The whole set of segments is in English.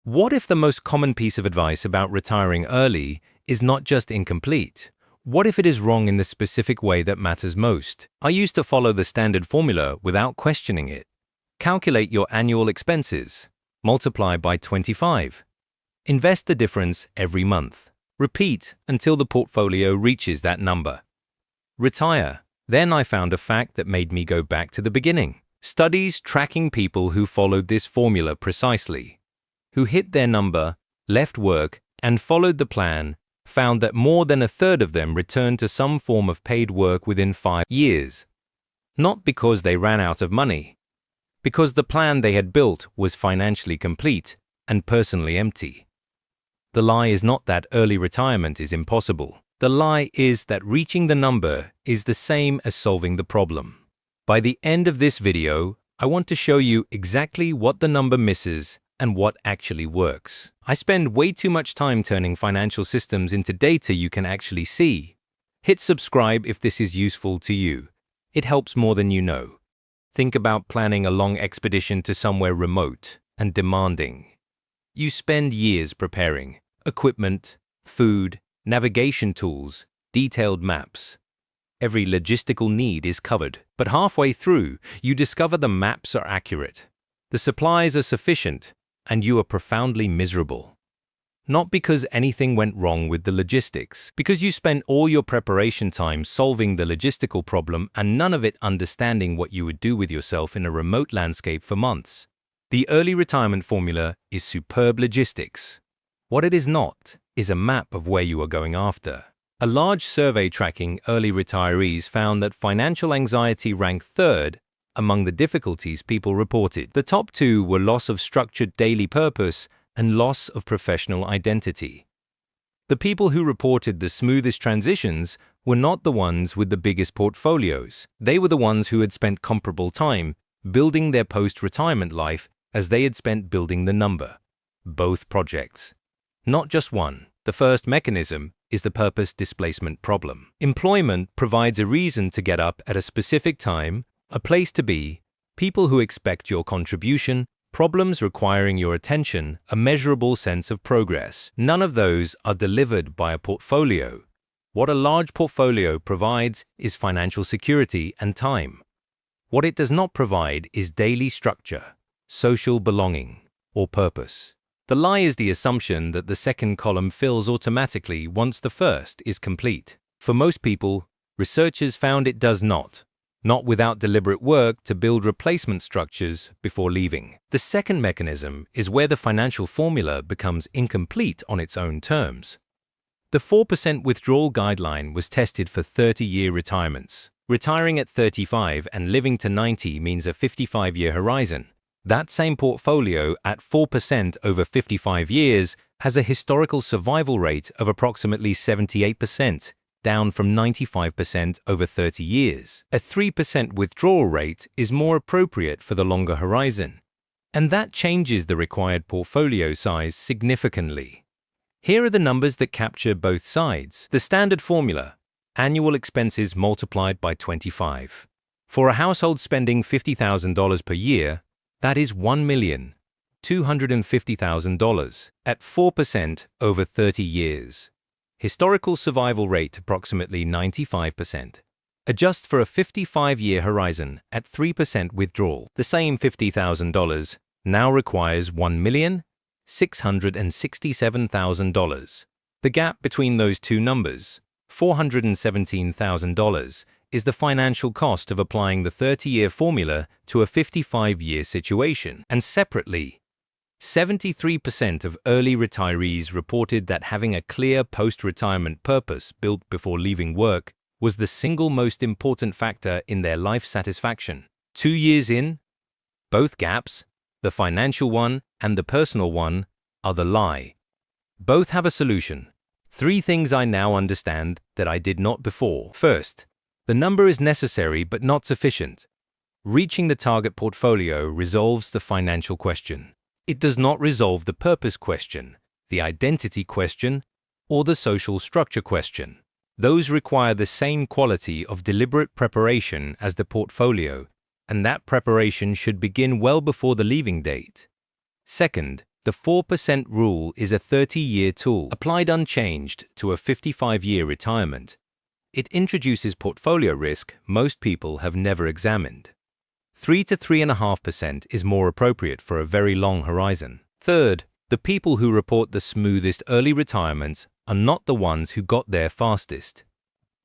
What if the most common piece of advice about retiring early is not just incomplete? What if it is wrong in the specific way that matters most? I used to follow the standard formula without questioning it. Calculate your annual expenses. Multiply by 25. Invest the difference every month. Repeat until the portfolio reaches that number. Retire. Then I found a fact that made me go back to the beginning. Studies tracking people who followed this formula precisely, who hit their number, left work, and followed the plan, found that more than a third of them returned to some form of paid work within 5 years. Not because they ran out of money, because the plan they had built was financially complete and personally empty. The lie is not that early retirement is impossible. The lie is that reaching the number is the same as solving the problem. By the end of this video, I want to show you exactly what the number misses and what actually works. I spend way too much time turning financial systems into data you can actually see. Hit subscribe if this is useful to you. It helps more than you know. Think about planning a long expedition to somewhere remote and demanding. You spend years preparing equipment, food, navigation tools, detailed maps. Every logistical need is covered, but halfway through, you discover the maps are accurate, the supplies are sufficient, and you are profoundly miserable. Not because anything went wrong with the logistics, because you spent all your preparation time solving the logistical problem and none of it understanding what you would do with yourself in a remote landscape for months. The early retirement formula is superb logistics. What it is not is a map of where you are going after. A large survey tracking early retirees found that financial anxiety ranked third among the difficulties people reported. The top two were loss of structured daily purpose and loss of professional identity. The people who reported the smoothest transitions were not the ones with the biggest portfolios. They were the ones who had spent comparable time building their post-retirement life as they had spent building the number. Both projects. Not just one. The first mechanism is the purpose displacement problem. Employment provides a reason to get up at a specific time, a place to be, people who expect your contribution, problems requiring your attention, a measurable sense of progress. None of those are delivered by a portfolio. What a large portfolio provides is financial security and time. What it does not provide is daily structure, social belonging, or purpose. The lie is the assumption that the second column fills automatically once the first is complete. For most people, researchers found it does not without deliberate work to build replacement structures before leaving. The second mechanism is where the financial formula becomes incomplete on its own terms. The 4% withdrawal guideline was tested for 30-year retirements. Retiring at 35 and living to 90 means a 55-year horizon. That same portfolio at 4% over 55 years has a historical survival rate of approximately 78%, down from 95% over 30 years. A 3% withdrawal rate is more appropriate for the longer horizon, and that changes the required portfolio size significantly. Here are the numbers that capture both sides. The standard formula: annual expenses multiplied by 25. For a household spending $50,000 per year, that is $1,250,000 at 4% over 30 years. Historical survival rate approximately 95%. Adjust for a 55-year horizon at 3% withdrawal. The same $50,000 now requires $1,667,000. The gap between those two numbers, $417,000, is the financial cost of applying the 30-year formula to a 55-year situation. And separately, 73% of early retirees reported that having a clear post-retirement purpose built before leaving work was the single most important factor in their life satisfaction. 2 years in, both gaps, the financial one and the personal one, are the lie. Both have a solution. 3 things I now understand that I did not before. First, the number is necessary but not sufficient. Reaching the target portfolio resolves the financial question. It does not resolve the purpose question, the identity question, or the social structure question. Those require the same quality of deliberate preparation as the portfolio, and that preparation should begin well before the leaving date. Second, The 4% rule is a 30-year tool applied unchanged to a 55-year retirement. It introduces portfolio risk most people have never examined. 3 to 3.5% is more appropriate for a very long horizon. Third, the people who report the smoothest early retirements are not the ones who got there fastest.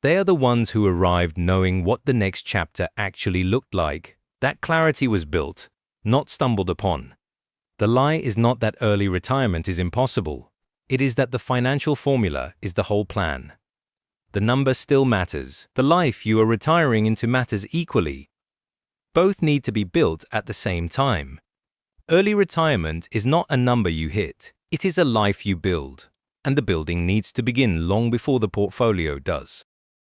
They are the ones who arrived knowing what the next chapter actually looked like. That clarity was built, not stumbled upon. The lie is not that early retirement is impossible. It is that the financial formula is the whole plan. The number still matters. The life you are retiring into matters equally. Both need to be built at the same time. Early retirement is not a number you hit. It is a life you build. And the building needs to begin long before the portfolio does.